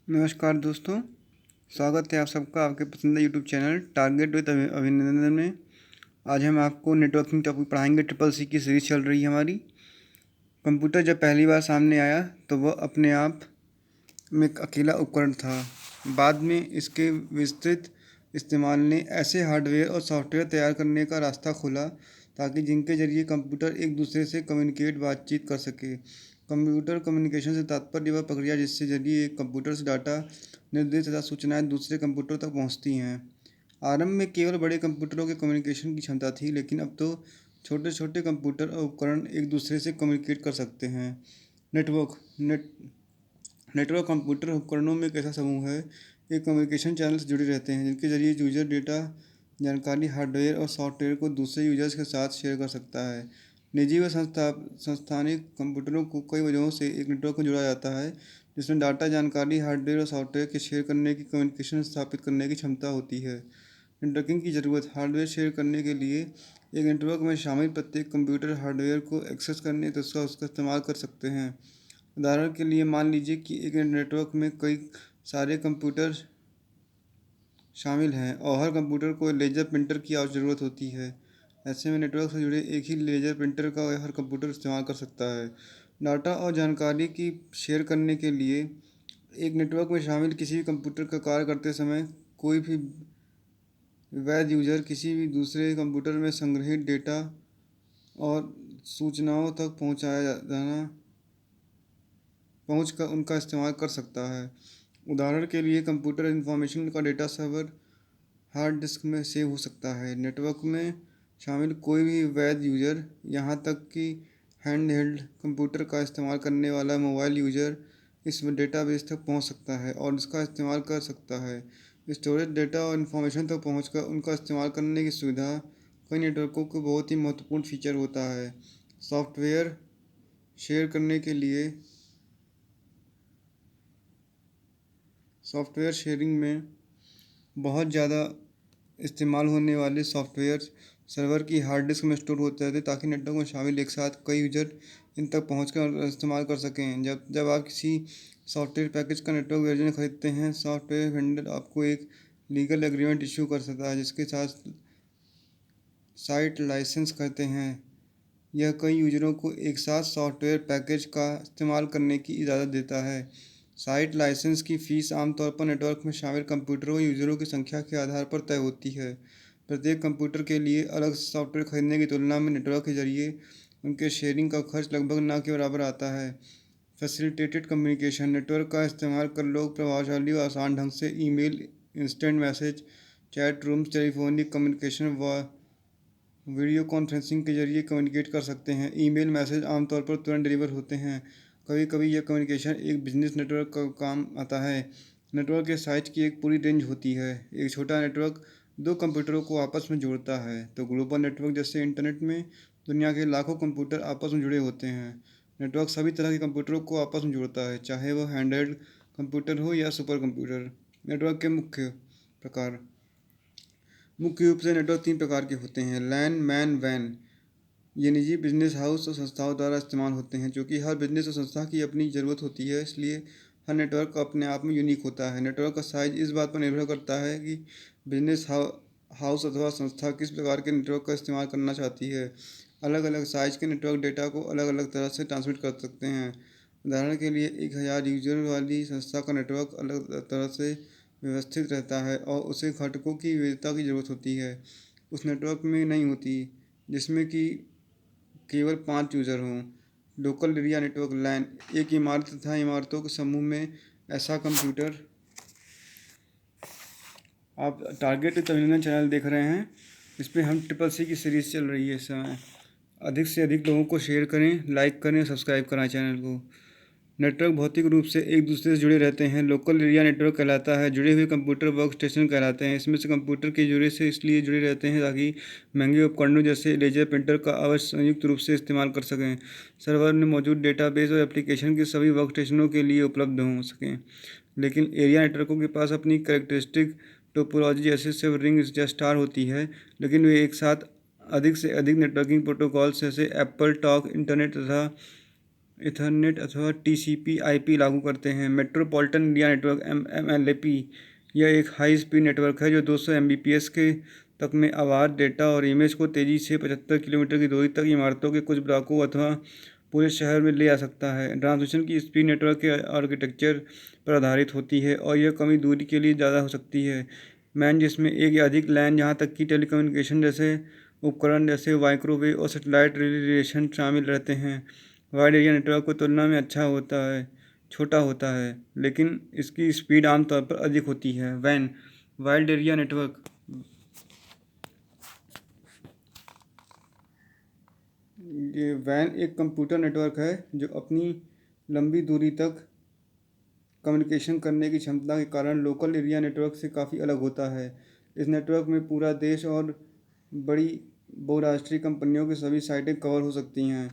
नमस्कार दोस्तों, स्वागत है आप सबका आपके पसंदीदा यूट्यूब चैनल टारगेट विद अभिनंदन में। आज हम आपको नेटवर्किंग टॉपिक पढ़ाएंगे। ट्रिपल सी की सीरीज चल रही है हमारी। कंप्यूटर जब पहली बार सामने आया तो वह अपने आप में एक अकेला उपकरण था। बाद में इसके विस्तृत इस्तेमाल ने ऐसे हार्डवेयर और सॉफ्टवेयर तैयार करने का रास्ता खोला ताकि जिनके जरिए कंप्यूटर एक दूसरे से कम्युनिकेट बातचीत कर सके। कंप्यूटर कम्युनिकेशन से तात्पर्य वह प्रक्रिया जिससे जरिए एक कंप्यूटर से डाटा, निर्देश तथा सूचनाएं दूसरे कंप्यूटर तक पहुंचती हैं। आरंभ में केवल बड़े कंप्यूटरों के कम्युनिकेशन की क्षमता थी, लेकिन अब तो छोटे छोटे कंप्यूटर और उपकरण एक दूसरे से कम्युनिकेट कर सकते हैं। नेटवर्क कंप्यूटर उपकरणों में एक ऐसा समूह है ये कम्युनिकेशन चैनल से जुड़े रहते हैं जिनके जरिए यूजर डेटा, जानकारी, हार्डवेयर और सॉफ्टवेयर को दूसरे यूजर्स के साथ शेयर कर सकता है। निजी व संस्थानिक कंप्यूटरों को कई वजहों से एक नेटवर्क में जोड़ा जाता है जिसमें डाटा, जानकारी, हार्डवेयर और सॉफ्टवेयर के शेयर करने की, कम्युनिकेशन स्थापित करने की क्षमता होती है। नेटवर्किंग की ज़रूरत। हार्डवेयर शेयर करने के लिए एक नेटवर्क में शामिल प्रत्येक कंप्यूटर हार्डवेयर को एक्सेस करने तथा उसका इस्तेमाल कर सकते हैं। उदाहरण के लिए मान लीजिए कि एक नेटवर्क में कई सारे कंप्यूटर शामिल हैं और हर कंप्यूटर को लेजर प्रिंटर की ज़रूरत होती है। ऐसे में नेटवर्क से जुड़े एक ही लेजर प्रिंटर का हर कंप्यूटर इस्तेमाल कर सकता है। डाटा और जानकारी की शेयर करने के लिए एक नेटवर्क में शामिल किसी भी कंप्यूटर का कार्य करते समय कोई भी वैध यूजर किसी भी दूसरे कंप्यूटर में संग्रहित डेटा और सूचनाओं तक पहुँच कर उनका इस्तेमाल कर सकता है। उदाहरण के लिए कंप्यूटर इंफॉर्मेशन का डेटा सर्वर हार्ड डिस्क में सेव हो सकता है। नेटवर्क में शामिल कोई भी वैध यूजर, यहाँ तक कि हैंडहेल्ड कंप्यूटर का इस्तेमाल करने वाला मोबाइल यूजर, इस डेटाबेस तक पहुँच सकता है और इसका इस्तेमाल कर सकता है। स्टोरेज, डेटा और इन्फॉर्मेशन तक पहुँचकर उनका इस्तेमाल करने की सुविधा कई नेटवर्कों को बहुत ही महत्वपूर्ण फीचर होता है। सॉफ्टवेयर शेयर करने के लिए सॉफ्टवेयर शेयरिंग में बहुत ज़्यादा इस्तेमाल होने वाले सॉफ्टवेयर सर्वर की हार्ड डिस्क में स्टोर होते थे ताकि नेटवर्क में शामिल एक साथ कई यूजर इन तक पहुंचकर इस्तेमाल कर सकें। जब आप किसी सॉफ्टवेयर पैकेज का नेटवर्क वर्जन खरीदते हैं, सॉफ्टवेयर वेंडर आपको एक लीगल एग्रीमेंट इशू कर सकता है जिसके साथ साइट लाइसेंस करते हैं। यह कई यूजरों को एक साथ सॉफ्टवेयर पैकेज का इस्तेमाल करने की इजाज़त देता है। साइट लाइसेंस की फ़ीस आमतौर पर नेटवर्क में शामिल कंप्यूटरों और यूजरों की संख्या के आधार पर तय होती है। प्रत्येक कंप्यूटर के लिए अलग सॉफ्टवेयर खरीदने की तुलना में नेटवर्क के जरिए उनके शेयरिंग का खर्च लगभग न के बराबर आता है। Facilitated communication. नेटवर्क का इस्तेमाल कर लोग प्रभावशाली और आसान ढंग से email, instant message, chat rooms, telephonic communication व वीडियो कॉन्फ्रेंसिंग के जरिए कम्युनिकेट कर सकते हैं। ईमेल मैसेज आमतौर पर तुरंत डिलीवर होते हैं। कभी कभी यह कम्युनिकेशन एक बिजनेस नेटवर्क का काम आता है। नेटवर्क के साइज की एक पूरी रेंज होती है। एक छोटा नेटवर्क दो कंप्यूटरों को आपस में जोड़ता है, तो ग्लोबल नेटवर्क जैसे इंटरनेट में दुनिया के लाखों कंप्यूटर आपस में जुड़े होते हैं। नेटवर्क सभी तरह के कंप्यूटरों को आपस में जोड़ता है, चाहे वह हैंडहेल्ड कंप्यूटर हो या सुपर कंप्यूटर। नेटवर्क के मुख्य प्रकार। मुख्य रूप से नेटवर्क तीन प्रकार के होते हैं: लैन, मैन, वैन। ये निजी, बिजनेस, हाउस और संस्थाओं द्वारा इस्तेमाल होते हैं। क्योंकि हर बिजनेस और संस्था की अपनी ज़रूरत होती है, इसलिए हर नेटवर्क अपने आप में यूनिक होता है। नेटवर्क का साइज इस बात पर निर्भर करता है कि बिजनेस हाउस अथवा संस्था किस प्रकार के नेटवर्क का इस्तेमाल करना चाहती है। अलग अलग साइज के नेटवर्क डेटा को अलग अलग तरह से ट्रांसमिट कर सकते हैं। उदाहरण के लिए 1000 यूजर वाली संस्था का नेटवर्क अलग तरह से व्यवस्थित रहता है और उसे घटकों की विविधता की ज़रूरत होती है, उस नेटवर्क में नहीं होती जिसमें कि केवल 5 यूज़र हों। लोकल एरिया नेटवर्क लैन। एक इमारत तथा इमारतों के समूह में ऐसा कंप्यूटर। आप टारगेट अभिनंदन चैनल देख रहे हैं। इस पर हम ट्रिपल सी की सीरीज़ चल रही है इस समय। अधिक से अधिक लोगों को शेयर करें, लाइक करें, सब्सक्राइब कराएं चैनल को। नेटवर्क भौतिक रूप से एक दूसरे से जुड़े रहते हैं। लोकल एरिया नेटवर्क कहलाता है। जुड़े हुए कंप्यूटर वर्क स्टेशन कहलाते हैं। इसमें से कंप्यूटर के जुड़े से इसलिए जुड़े रहते हैं ताकि महंगे उपकरणों जैसे लेजर प्रिंटर का अवश्य संयुक्त रूप से इस्तेमाल कर सकें। सर्वर में मौजूद डेटाबेस और एप्लीकेशन के सभी वर्क स्टेशनों के लिए उपलब्ध हो सकें। लेकिन एरिया नेटवर्कों के पास अपनी कैरेक्टरिस्टिक टोपोलॉजी जैसे सिर्फ रिंग या स्टार होती है, लेकिन वे एक साथ अधिक से अधिक नेटवर्किंग प्रोटोकॉल जैसे एप्पल टॉक, इंटरनेट तथा ईथरनेट अथवा TCP/IP लागू करते हैं। मेट्रोपॉलिटन एरिया नेटवर्क MLAP यह एक हाई स्पीड नेटवर्क है जो 200 Mbps के तक में आवाज़, डेटा और इमेज को तेज़ी से 75 किलोमीटर की दूरी तक इमारतों के कुछ ब्लॉकों अथवा पूरे शहर में ले जा सकता है। ट्रांसमिशन की स्पीड नेटवर्क के आर्किटेक्चर पर आधारित होती है और यह कमी दूरी के लिए ज़्यादा हो सकती है। मैन जिसमें एक या अधिक लैन, यहाँ तक कि टेलीकम्युनिकेशन जैसे उपकरण जैसे माइक्रोवेव और सैटेलाइट रेडिएशन शामिल रहते हैं। वाइड एरिया नेटवर्क की तुलना में छोटा होता है, लेकिन इसकी स्पीड आमतौर पर अधिक होती है। वैन वाइड एरिया नेटवर्क ये वैन एक कंप्यूटर नेटवर्क है जो अपनी लंबी दूरी तक कम्युनिकेशन करने की क्षमता के कारण लोकल एरिया नेटवर्क से काफ़ी अलग होता है। इस नेटवर्क में पूरा देश और बड़ी बहुराष्ट्रीय कंपनियों की सभी साइटें कवर हो सकती हैं।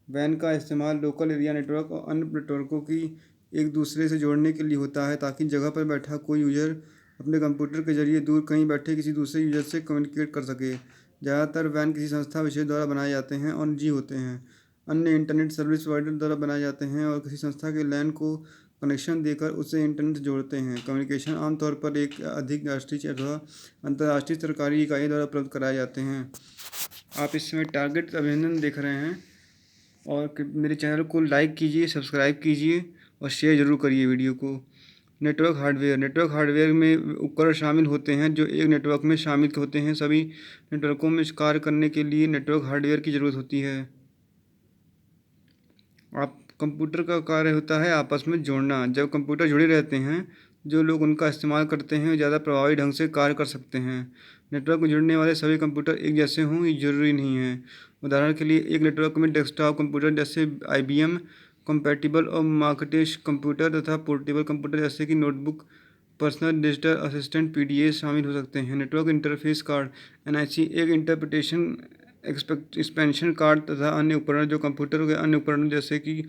वैन का इस्तेमाल लोकल एरिया नेटवर्क और अन्य नेटवर्कों की एक दूसरे से जोड़ने के लिए होता है ताकि जगह पर बैठा कोई यूजर अपने कंप्यूटर के जरिए दूर कहीं बैठे किसी दूसरे यूजर से कम्युनिकेट कर सके। ज़्यादातर वैन किसी संस्था विशेष द्वारा बनाए जाते हैं और निजी होते हैं। अन्य इंटरनेट सर्विस प्रोवाइडर द्वारा बनाए जाते हैं और किसी संस्था के लैन को कनेक्शन देकर उसे इंटरनेट से जोड़ते हैं। कम्युनिकेशन आमतौर पर एक अधिक राष्ट्रीय अथवा अंतर्राष्ट्रीय सरकारी इकाई द्वारा उपलब्ध कराए जाते हैं। आप इस समय टारगेट अभिनंदन देख रहे हैं और मेरे चैनल को लाइक कीजिए, सब्सक्राइब कीजिए और शेयर ज़रूर करिए वीडियो को। नेटवर्क हार्डवेयर में उपकरण शामिल होते हैं जो एक नेटवर्क में शामिल होते हैं। सभी नेटवर्कों में कार्य करने के लिए नेटवर्क हार्डवेयर की ज़रूरत होती है। आप कंप्यूटर का कार्य होता है आपस में जोड़ना। जब कंप्यूटर जुड़े रहते हैं, जो लोग उनका इस्तेमाल करते हैं ज़्यादा प्रभावी ढंग से कार्य कर सकते हैं। नेटवर्क में जुड़ने वाले सभी कंप्यूटर एक जैसे हों ये जरूरी नहीं है। उदाहरण के लिए एक नेटवर्क में डेस्कटॉप कंप्यूटर जैसे IBM कंपैटिबल और मार्केटेश कंप्यूटर तथा पोर्टेबल कंप्यूटर जैसे कि notebook, personal digital assistant PDA शामिल हो सकते हैं। नेटवर्क इंटरफेस कार्ड NIC एक इंटरप्रिटेशन एक्सपेंशन कार्ड तथा अन्य उपकरण जो कंप्यूटर के अन्य उपकरणों जैसे कि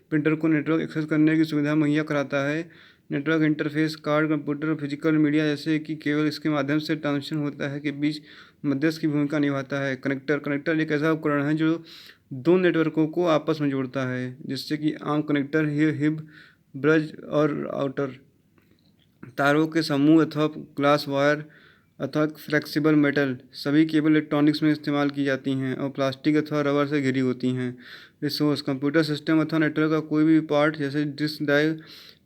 प्रिंटर को नेटवर्क एक्सेस करने की सुविधा मुहैया कराता है। नेटवर्क इंटरफेस कार्ड कंप्यूटर और फिजिकल मीडिया जैसे कि केवल इसके माध्यम से ट्रांसमिशन होता है के बीच मध्यस्थ की भूमिका निभाता है। कनेक्टर एक ऐसा उपकरण है जो दो नेटवर्कों को आपस में जोड़ता है, जिससे कि आम कनेक्टर हिब, ब्रज और आउटर तारों के समूह अथवा ग्लास वायर अथवा फ्लेक्सिबल मेटल सभी केबल इलेक्ट्रॉनिक्स में इस्तेमाल की जाती हैं और प्लास्टिक अथवा रबर से घिरी होती हैं। रिसोर्स कंप्यूटर सिस्टम अथवा नेटवर्क का कोई भी पार्ट जैसे डिस्क ड्राइव,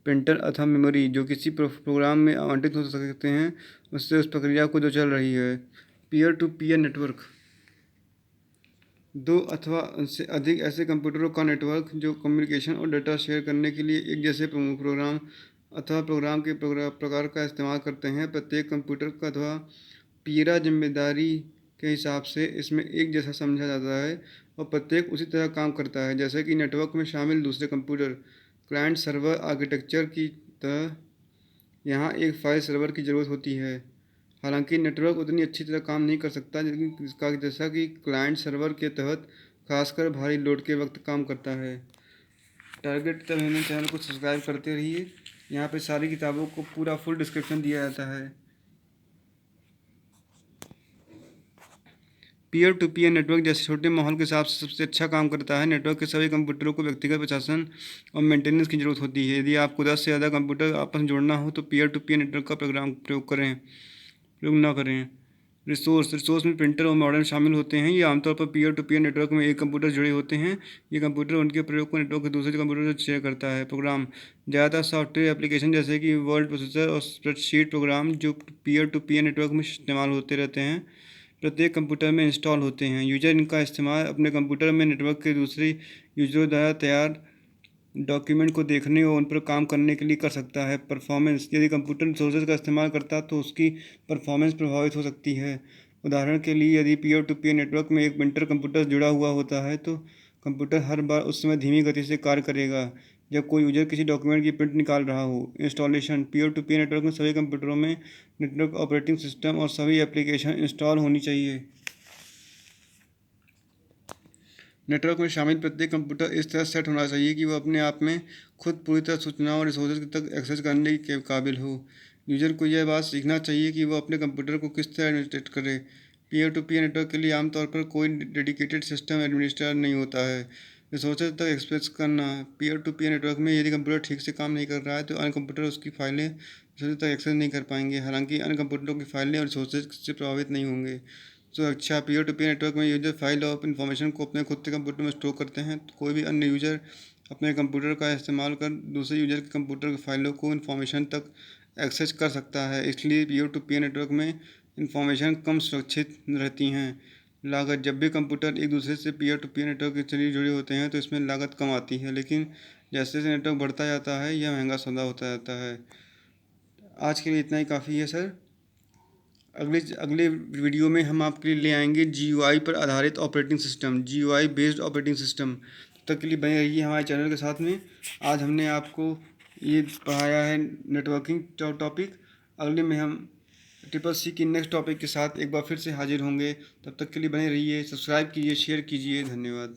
प्रिंटर अथवा मेमोरी जो किसी प्रोग्राम में आवंटित हो सकते हैं, उससे उस प्रक्रिया को जो चल रही है। पीयर टू पीयर नेटवर्क दो अथवा उससे अधिक ऐसे कंप्यूटरों का नेटवर्क जो कम्युनिकेशन और डेटा शेयर करने के लिए एक जैसे प्रोग्राम अथवा प्रोग्राम के प्रकार का इस्तेमाल करते हैं। प्रत्येक कंप्यूटर का अथवा पीरा जिम्मेदारी के हिसाब से इसमें एक जैसा समझा जाता है और प्रत्येक उसी तरह काम करता है जैसे कि नेटवर्क में शामिल दूसरे कंप्यूटर। क्लाइंट सर्वर आर्किटेक्चर की तरह यहाँ एक फाइल सर्वर की ज़रूरत होती है। हालांकि नेटवर्क उतनी अच्छी तरह काम नहीं कर सकता लेकिन इसका जैसा कि क्लाइंट सर्वर के तहत खासकर भारी लोड के वक्त काम करता है। टारगेट तक मैंने चैनल को सब्सक्राइब करते रहिए। यहाँ पे सारी किताबों को पूरा फुल डिस्क्रिप्शन दिया जाता है। पीयर टू पीयर नेटवर्क जैसे छोटे माहौल के हिसाब से सबसे अच्छा काम करता है। नेटवर्क के सभी कंप्यूटरों को व्यक्तिगत प्रशासन और मेंटेनेंस की जरूरत होती है। यदि आपको 10 से ज़्यादा कंप्यूटर आपस में जोड़ना हो तो पीयर टू पीयर नेटवर्क का प्रयोग ना करें। रिसोर्स में प्रिंटर और मॉडेम शामिल होते हैं। ये आमतौर पर पीयर टू पीयर नेटवर्क में एक कंप्यूटर जुड़े होते हैं। ये कंप्यूटर उनके प्रयोग को नेटवर्क के दूसरे कंप्यूटर से शेयर करता है। प्रोग्राम ज़्यादातर सॉफ्टवेयर एप्लीकेशन जैसे कि वर्ड प्रोसेसर और स्प्रेडशीट प्रोग्राम जो पीयर टू पीयर नेटवर्क में इस्तेमाल होते रहते हैं, प्रत्येक कंप्यूटर में इंस्टॉल होते हैं। यूजर इनका इस्तेमाल अपने कंप्यूटर में नेटवर्क के दूसरे यूजरों द्वारा तैयार डॉक्यूमेंट को देखने और उन पर काम करने के लिए कर सकता है। परफॉर्मेंस यदि कंप्यूटर रिसोर्सेज का इस्तेमाल करता तो उसकी परफॉर्मेंस प्रभावित हो सकती है। उदाहरण के लिए यदि पीयर टू पीयर नेटवर्क में एक प्रिंटर कंप्यूटर जुड़ा हुआ होता है तो कंप्यूटर हर बार उस समय धीमी गति से कार्य करेगा जब कोई यूजर किसी डॉक्यूमेंट की प्रिंट निकाल रहा हो। Installation peer to peer network में सभी कंप्यूटरों में नेटवर्क ऑपरेटिंग सिस्टम और सभी एप्लीकेशन इंस्टॉल होनी चाहिए। नेटवर्क में शामिल प्रत्येक कंप्यूटर इस तरह सेट होना चाहिए कि वह अपने आप में खुद पूरी तरह सूचनाओं और रिसोर्सेज तक एक्सेस करने के काबिल हो। यूजर को यह बात सीखना चाहिए कि वह अपने कंप्यूटर को किस तरह एडमिनिस्ट्रेट करे। पीयर टू पीयर नेटवर्क के लिए आमतौर पर कोई डेडिकेटेड सिस्टम एडमिनिस्ट्रेटर नहीं होता है। रिसोर्सेज तक एक्सेस करना। पीयर टू पीयर नेटवर्क में यदि कंप्यूटर ठीक से काम नहीं कर रहा है तो अन्य कंप्यूटर उसकी फाइलें रिसोर्सेज तक एक्सेस नहीं कर पाएंगे, हालांकि अन्य कंप्यूटरों की फाइलें और रिसोर्सेज से प्रभावित नहीं होंगे। तो अच्छा, पीयर टू पीयर नेटवर्क में यूजर फाइल और इन्फॉर्मेशन को अपने खुद के कंप्यूटर में स्टोर करते हैं। तो कोई भी अन्य यूजर अपने कंप्यूटर का इस्तेमाल कर दूसरे यूजर के कंप्यूटर की फाइलों को इन्फॉर्मेशन तक एक्सेस कर सकता है। इसलिए पीयर टू पीयर नेटवर्क में इन्फॉर्मेशन कम सुरक्षित रहती हैं। लागत। जब भी कंप्यूटर एक दूसरे से पीयर टू पीयर नेटवर्क के जरिए जुड़े होते हैं तो इसमें लागत कम आती है, लेकिन जैसे जैसे नेटवर्क बढ़ता जाता है यह महंगा सौदा होता जाता है। आज के लिए इतना ही काफ़ी है सर। अगले वीडियो में हम आपके लिए ले आएंगे GUI पर आधारित operating system, GUI based operating system. तब तक के लिए बने रहिए हमारे चैनल के साथ में। आज हमने आपको ये पढ़ाया है नेटवर्किंग टॉपिक। अगले में हम CCC की नेक्स्ट टॉपिक के साथ एक बार फिर से हाजिर होंगे। तब तक के लिए बने रहिए, सब्सक्राइब कीजिए, शेयर कीजिए। धन्यवाद।